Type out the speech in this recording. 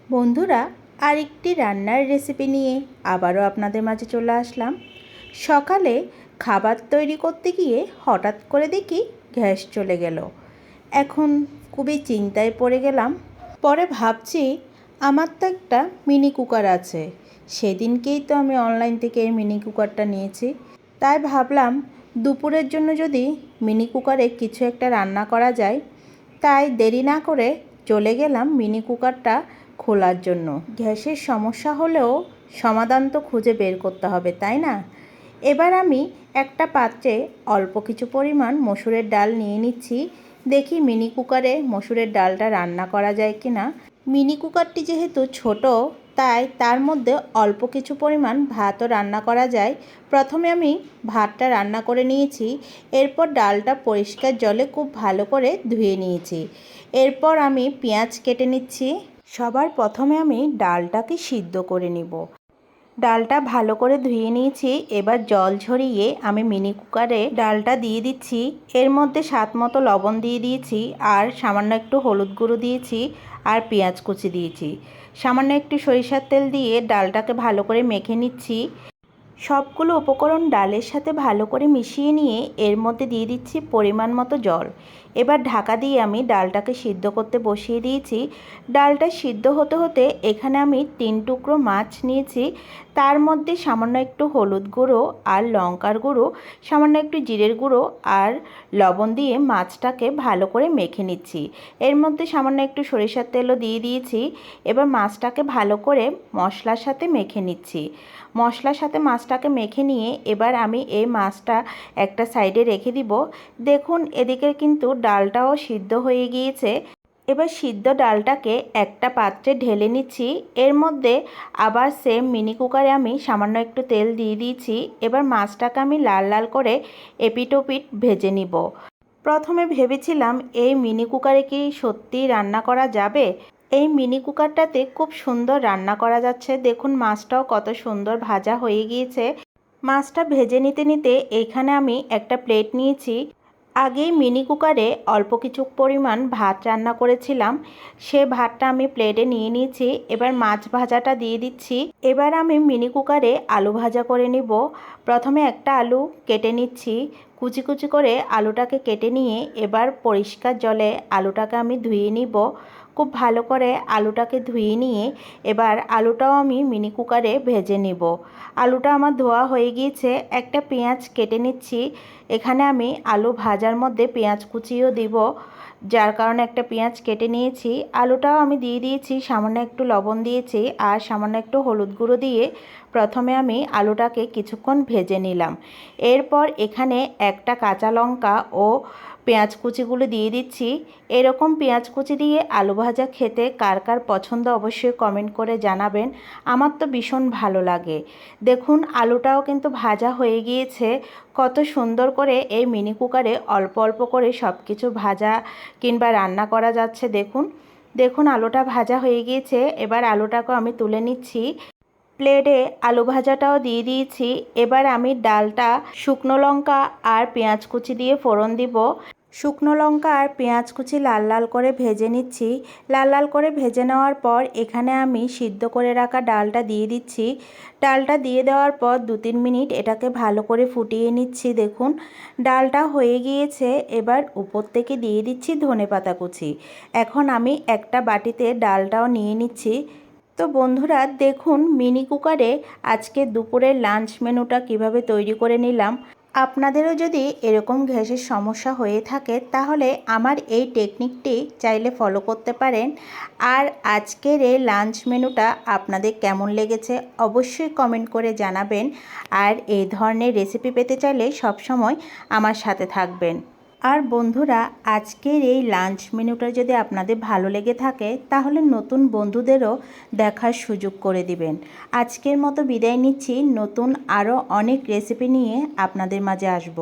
বন্ধুরা, আরেকটি রান্নার রেসিপি নিয়ে আবারও আপনাদের মাঝে চলে আসলাম। সকালে খাবার তৈরি করতে গিয়ে হঠাৎ করে দেখি গ্যাস চলে গেল। এখন খুবই চিন্তায় পড়ে গেলাম। পরে ভাবছি আমার তো একটা মিনি কুকার আছে, সেদিনকেই তো আমি অনলাইন থেকে এই মিনি কুকারটা নিয়েছি। তাই ভাবলাম দুপুরের জন্য যদি মিনি কুকারে কিছু একটা রান্না করা যায়। তাই দেরি না করে চলে গেলাম মিনি কুকারটা খোলার জন্য। গ্যাসের সমস্যা হলেও সমাধান তো খুঁজে বের করতে হবে, তাই না? এবার আমি একটা পাত্রে অল্প কিছু পরিমাণ মসুরের ডাল নিয়ে নিচ্ছি। দেখি মিনি কুকারে মসুরের ডালটা রান্না করা যায় কি না। মিনি কুকারটি যেহেতু ছোট, তাই তার মধ্যে অল্প কিছু পরিমাণ ভাতও রান্না করা যায়। প্রথমে আমি ভাতটা রান্না করে নিয়েছি, এরপর ডালটা পরিষ্কার জলে খুব ভালো করে ধুয়ে নিয়েছি। এরপর আমি পেঁয়াজ কেটে নিচ্ছি। সবার প্রথমে আমি ডালটাকে সিদ্ধ করে নিব। ডালটা ভালো করে ধুয়ে নিয়েছি। এবার জল ঝরিয়ে আমি মিনি কুকারে ডালটা দিয়ে দিচ্ছি। এর মধ্যে স্বাদ মতো লবণ দিয়ে দিয়েছি, আর সামান্য একটু হলুদ গুঁড়ো দিয়েছি, আর পেঁয়াজ কুচি দিয়েছি। সামান্য একটু সরিষার তেল দিয়ে ডালটাকে ভালো করে মেখে নিচ্ছি। সবগুলো উপকরণ ডালের সাথে ভালো করে মিশিয়ে নিয়ে এর মধ্যে দিয়ে দিচ্ছি পরিমাণ মতো জল। এবার ঢাকা দিয়ে আমি ডালটাকে সিদ্ধ করতে বসিয়ে দিয়েছি। ডালটা সিদ্ধ হতে হতে এখানে আমি 3 টুকরো মাছ নিয়েছি। তার মধ্যে সামান্য একটু হলুদ গুঁড়ো আর লঙ্কার গুঁড়ো, সামান্য একটু জিরের গুঁড়ো আর লবণ দিয়ে মাছটাকে ভালো করে মেখে নিচ্ছি। এর মধ্যে সামান্য একটু সরিষার তেলও দিয়ে দিয়েছি। এবার মাছটাকে ভালো করে মশলার সাথে মেখে নিচ্ছি। মশলার সাথে মাছটাকে মেখে নিয়ে এবার আমি এই মাছটা একটা সাইডে রেখে দিব। দেখুন, এদিকে কিন্তু ডালটাও সিদ্ধ হয়ে গিয়েছে। এবার সিদ্ধ ডালটাকে একটা পাত্রে ঢেলে নিচ্ছি। এর মধ্যে আবার সেম মিনি কুকারে আমি সামান্য একটু তেল দিয়ে দিয়েছি। এবার মাছটাকে আমি লাল লাল করে এপিট ওপিট ভেজে নিব। প্রথমে ভেবেছিলাম এই মিনি কুকারে কি সত্যিই রান্না করা যাবে। এই মিনি কুকারটাতে খুব সুন্দর রান্না করা যাচ্ছে। দেখুন, মাছটাও কত সুন্দর ভাজা হয়ে গিয়েছে। মাছটা ভেজে নিতে নিতে এখানে আমি একটা প্লেট নিয়েছি। আগেই মিনি কুকারে অল্প কিছু পরিমাণ ভাত রান্না করেছিলাম, সে ভাতটা আমি প্লেটে নিয়ে নিয়েছি। এবার মাছ ভাজাটা দিয়ে দিচ্ছি। এবার আমি মিনি কুকারে আলু ভাজা করে নিব। প্রথমে একটা আলু কেটে নিচ্ছি। কুচি কুচি করে আলুটাকে কেটে নিয়ে এবার পরিষ্কার জলে আলুটাকে আমি ধুয়ে নিব। খুব ভালো করে আলুটাকে ধুয়ে নিয়ে এবার আলুটাও আমি মিনি কুকারে ভেজে নিব। আলুটা আমার ধোয়া হয়ে গিয়েছে। একটা পেঁয়াজ কেটে নিচ্ছি। এখানে আমি আলু ভাজার মধ্যে পেঁয়াজ কুচিও দিব, যার কারণে একটা পেঁয়াজ কেটে নিয়েছি। আলুটাও আমি দিয়ে দিয়েছি, সামান্য একটু লবণ দিয়েছি আর সামান্য একটু হলুদ গুঁড়ো দিয়ে প্রথমে আমি আলুটাকে কিছুক্ষণ ভেজে নিলাম। এরপর এখানে একটা কাঁচা লঙ্কা ও পেঁয়াজ কুচিগুলো দিয়ে দিচ্ছি। এরকম পেঁয়াজ কুচি দিয়ে আলু ভাজা খেতে কার কার পছন্দ অবশ্যই কমেন্ট করে জানাবেন। আমার তো ভীষণ ভালো লাগে। দেখুন, আলুটাও কিন্তু ভাজা হয়ে গিয়েছে। কত সুন্দর করে এই মিনি কুকারে অল্প অল্প করে সব কিছু ভাজা কিংবা রান্না করা যাচ্ছে। দেখুন দেখুন আলুটা ভাজা হয়ে গিয়েছে। এবার আলুটাকেও আমি তুলে নিচ্ছি। প্লেটে আলু ভাজাটাও দিয়ে দিয়েছি। এবার আমি ডালটা শুকনো লঙ্কা আর পেঁয়াজ কুচি দিয়ে ফোড়ন দিব। শুকনো লঙ্কা আর পেঁয়াজ কুচি লাল লাল করে ভেজে নিচ্ছি। লাল লাল করে ভেজে নেওয়ার পর এখানে আমি সিদ্ধ করে রাখা ডালটা দিয়ে দিচ্ছি। ডালটা দিয়ে দেওয়ার পর 2-3 মিনিট এটাকে ভালো করে ফুটিয়ে নিচ্ছি। দেখুন, ডালটা হয়ে গিয়েছে। এবার উপর থেকে দিয়ে দিচ্ছি ধনেপাতা কুচি। এখন আমি একটা বাটিতে ডালটাও নিয়ে নিচ্ছি। তো বন্ধুরা, দেখুন মিনি কুকারে আজকে দুপুরের লাঞ্চ মেনুটা কিভাবে তৈরি করে নিলাম। আপনাদেরও যদি এরকম গ্যাসের সমস্যা হয়ে থাকে তাহলে আমার এই টেকনিকটি চাইলে ফলো করতে পারেন। আর আজকের এই লাঞ্চ মেনুটা আপনাদের কেমন লেগেছে অবশ্যই কমেন্ট করে জানাবেন। আর এই ধরনের রেসিপি পেতে চাইলে সবসময় আমার সাথে থাকবেন। আর বন্ধুরা, আজকের এই লাঞ্চ মেনুটা যদি আপনাদের ভালো লেগে থাকে তাহলে নতুন বন্ধুদেরও দেখার সুযোগ করে দিবেন। আজকের মতো বিদায় নিচ্ছি। নতুন আরও অনেক রেসিপি নিয়ে আপনাদের মাঝে আসব।